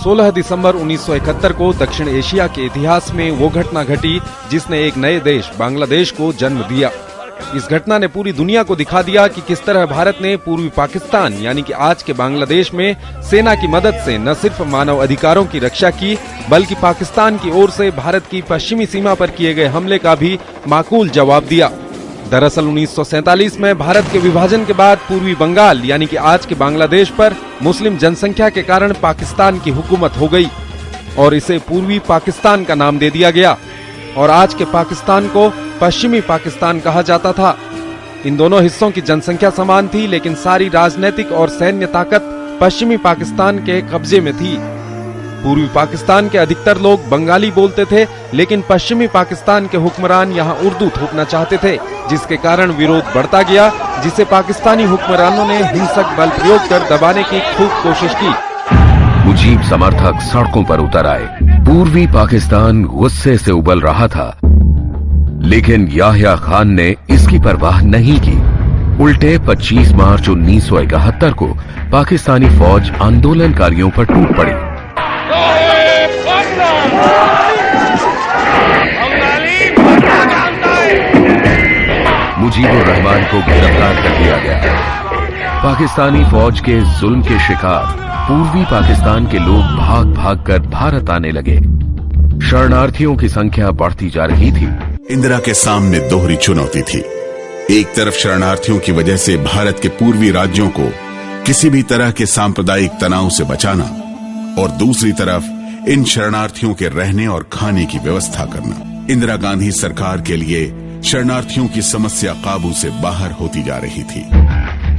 16 दिसंबर 1971 को दक्षिण एशिया के इतिहास में वो घटना घटी जिसने एक नए देश बांग्लादेश को जन्म दिया। इस घटना ने पूरी दुनिया को दिखा दिया कि किस तरह भारत ने पूर्वी पाकिस्तान यानी कि आज के बांग्लादेश में सेना की मदद से न सिर्फ मानव अधिकारों की रक्षा की बल्कि पाकिस्तान की ओर से भारत की पश्चिमी सीमा पर किए गए हमले का भी माकूल जवाब दिया। दरअसल 1947 में भारत के विभाजन के बाद पूर्वी बंगाल यानी कि आज के बांग्लादेश पर मुस्लिम जनसंख्या के कारण पाकिस्तान की हुकूमत हो गई और इसे पूर्वी पाकिस्तान का नाम दे दिया गया और आज के पाकिस्तान को पश्चिमी पाकिस्तान कहा जाता था। इन दोनों हिस्सों की जनसंख्या समान थी लेकिन सारी राजनीतिक और सैन्य ताकत पश्चिमी पाकिस्तान के कब्जे में थी। पूर्वी पाकिस्तान के अधिकतर लोग बंगाली बोलते थे लेकिन पश्चिमी पाकिस्तान के हुक्मरान यहाँ उर्दू थोपना चाहते थे, जिसके कारण विरोध बढ़ता गया, जिसे पाकिस्तानी हुक्मरानों ने हिंसक बल प्रयोग कर दबाने की खूब कोशिश की। मुजीब समर्थक सड़कों पर उतर आए। पूर्वी पाकिस्तान गुस्से से उबल रहा था, लेकिन याह्या खान ने इसकी परवाह नहीं की। उल्टे 25 मार्च 1971 को पाकिस्तानी फौज आंदोलनकारियों पर टूट पड़ी। मुजीबुर रहमान को गिरफ्तार कर लिया गया। पाकिस्तानी फौज के जुल्म के शिकार पूर्वी पाकिस्तान के लोग भाग भाग कर भारत आने लगे। शरणार्थियों की संख्या बढ़ती जा रही थी। इंदिरा के सामने दोहरी चुनौती थी। एक तरफ शरणार्थियों की वजह से भारत के पूर्वी राज्यों को किसी भी तरह के सांप्रदायिक तनाव से बचाना और दूसरी तरफ इन शरणार्थियों के रहने और खाने की व्यवस्था करना। इंदिरा गांधी सरकार के लिए शरणार्थियों की समस्या काबू से बाहर होती जा रही थी।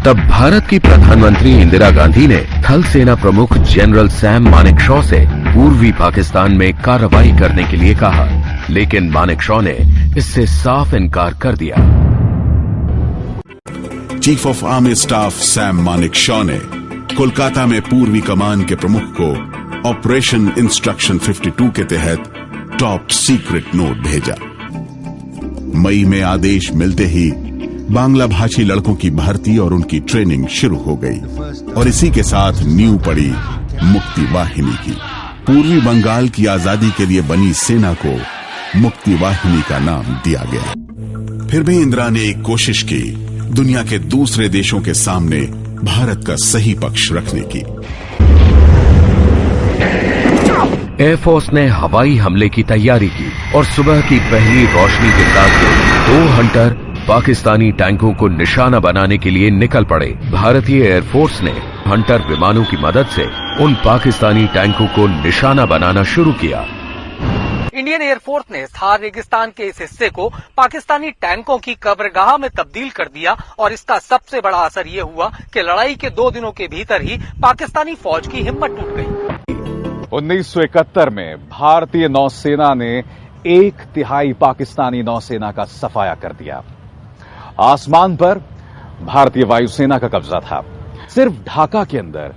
तब भारत की प्रधानमंत्री इंदिरा गांधी ने थल सेना प्रमुख जनरल सैम मानेकशॉ से पूर्वी पाकिस्तान में कार्रवाई करने के लिए कहा, लेकिन मानेकशॉ ने इससे साफ इनकार कर दिया। Chief of army staff Sam Manekshaw ने कोलकाता में पूर्वी कमान के प्रमुख को ऑपरेशन इंस्ट्रक्शन 52 के तहत टॉप सीक्रेट नोट भेजा। मई में आदेश मिलते ही बांग्ला भाषी लड़कों की भर्ती और उनकी ट्रेनिंग शुरू हो गई और इसी के साथ नींव पड़ी मुक्ति वाहिनी की। पूर्वी बंगाल की आजादी के लिए बनी सेना को मुक्ति वाहिनी का नाम दिया गया। फिर भी इंदिरा ने एक कोशिश की दुनिया के दूसरे देशों के सामने भारत का सही पक्ष रखने की। एयरफोर्स ने हवाई हमले की तैयारी की और सुबह की पहली रोशनी के साथ 2 हंटर पाकिस्तानी टैंकों को निशाना बनाने के लिए निकल पड़े। भारतीय एयरफोर्स ने हंटर विमानों की मदद से उन पाकिस्तानी टैंकों को निशाना बनाना शुरू किया। इंडियन एयरफोर्स ने थार रेगिस्तान के इस हिस्से को पाकिस्तानी टैंकों की कब्रगाह में तब्दील कर दिया और इसका सबसे बड़ा असर ये हुआ कि लड़ाई के 2 दिनों के भीतर ही पाकिस्तानी फौज की हिम्मत टूट गई। 1971 में भारतीय नौसेना ने 1/3 पाकिस्तानी नौसेना का सफाया कर दिया। आसमान पर भारतीय वायुसेना का कब्जा था। सिर्फ ढाका के अंदर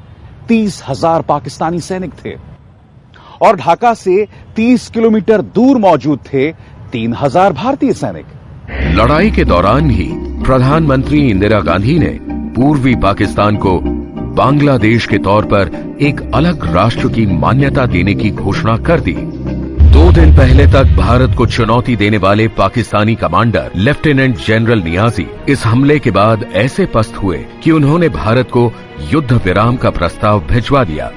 30,000 पाकिस्तानी सैनिक थे और ढाका से 30 किलोमीटर दूर मौजूद थे 3,000 भारतीय सैनिक। लड़ाई के दौरान ही प्रधानमंत्री इंदिरा गांधी ने पूर्वी पाकिस्तान को बांग्लादेश के तौर पर एक अलग राष्ट्र की मान्यता देने की घोषणा कर दी। 2 दिन पहले तक भारत को चुनौती देने वाले Pakistani commander lieutenant general Niazi इस हमले के बाद ऐसे पस्त हुए कि उन्होंने भारत को युद्ध विराम का प्रस्ताव भिजवा दिया।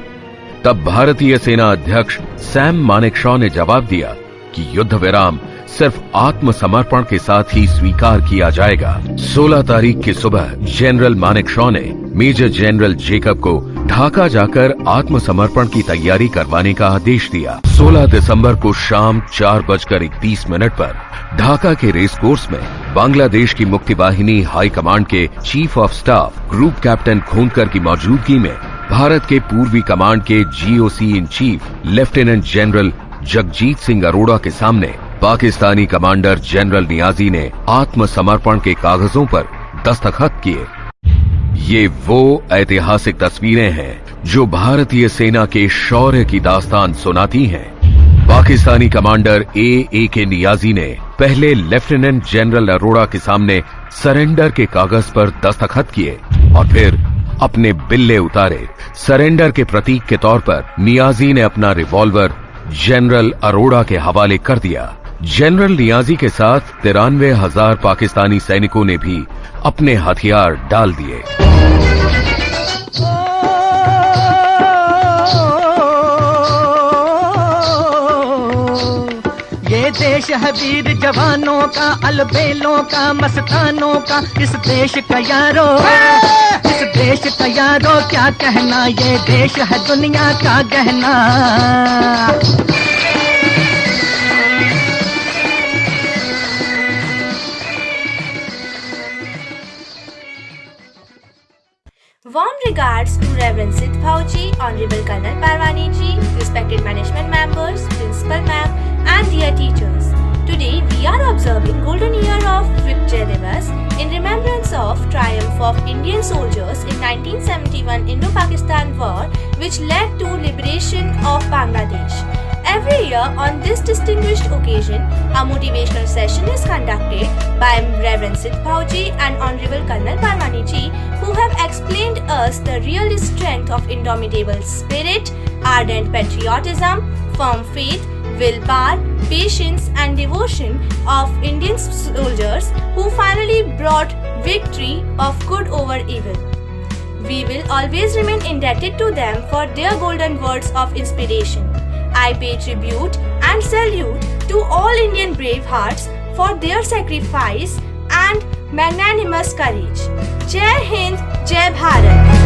तब भारतीय सेना अध्यक्ष सैम मानेकशॉ ने जवाब दिया कि युद्ध विराम सिर्फ आत्मसमर्पण के साथ ही स्वीकार किया जाएगा। 16 तारीख की सुबह जनरल मानेकशॉ ने मेजर जनरल जेकब को ढाका जाकर आत्मसमर्पण की तैयारी करवाने का आदेश दिया। 16 दिसंबर को शाम 4:31 पर ढाका के रेस कोर्स में बांग्लादेश की मुक्ति वाहिनी हाई कमांड के chief of staff group captain Khondkar की मौजूदगी में भारत के पूर्वी कमांड के GOC in chief lieutenant general Jagjit Singh Arora के सामने पाकिस्तानी कमांडर जनरल नियाजी ने आत्मसमर्पण के कागजों पर दस्तखत किए। ये वो ऐतिहासिक तस्वीरें हैं जो भारतीय सेना के शौर्य की दास्तान सुनाती हैं। Pakistani commander A K. नियाजी ने पहले लेफ्टिनेंट जनरल अरोड़ा के सामने सरेंडर के कागज पर दस्तखत किए और फिर अपने बिल्ले उतारे। सरेंडर के प्रतीक के तौर पर नियाजी ने अपना रिवॉल्वर जनरल अरोड़ा के हवाले कर दिया। जनरल नियाजी के साथ 93,000 पाकिस्तानी सैनिकों ने भी अपने हथियार डाल दिए। ये देश है वीर जवानों का, अलबेलों का, मस्तानों का। इस देश का यारो, इस देश का यारो क्या कहना, ये देश है दुनिया का गहना। Warm regards to Reverend Sid Bhauji, Honorable Colonel Parwani ji, respected management members, principal ma'am, and dear teachers. Today we are observing golden year of Vijay Divas in remembrance of triumph of Indian soldiers in 1971 Indo-Pakistan War, which led to liberation of Bangladesh. Every year on this distinguished occasion, a motivational session is conducted by Reverend Sid Bhauji and Honorable Colonel Parwani ji, who have explained us the real strength of indomitable spirit, ardent patriotism, firm faith, willpower, patience and devotion of Indian soldiers who finally brought victory of good over evil. We will always remain indebted to them for their golden words of inspiration. I pay tribute and salute to all Indian brave hearts for their sacrifice and magnanimous courage. Jai Hind, Jai Bharat.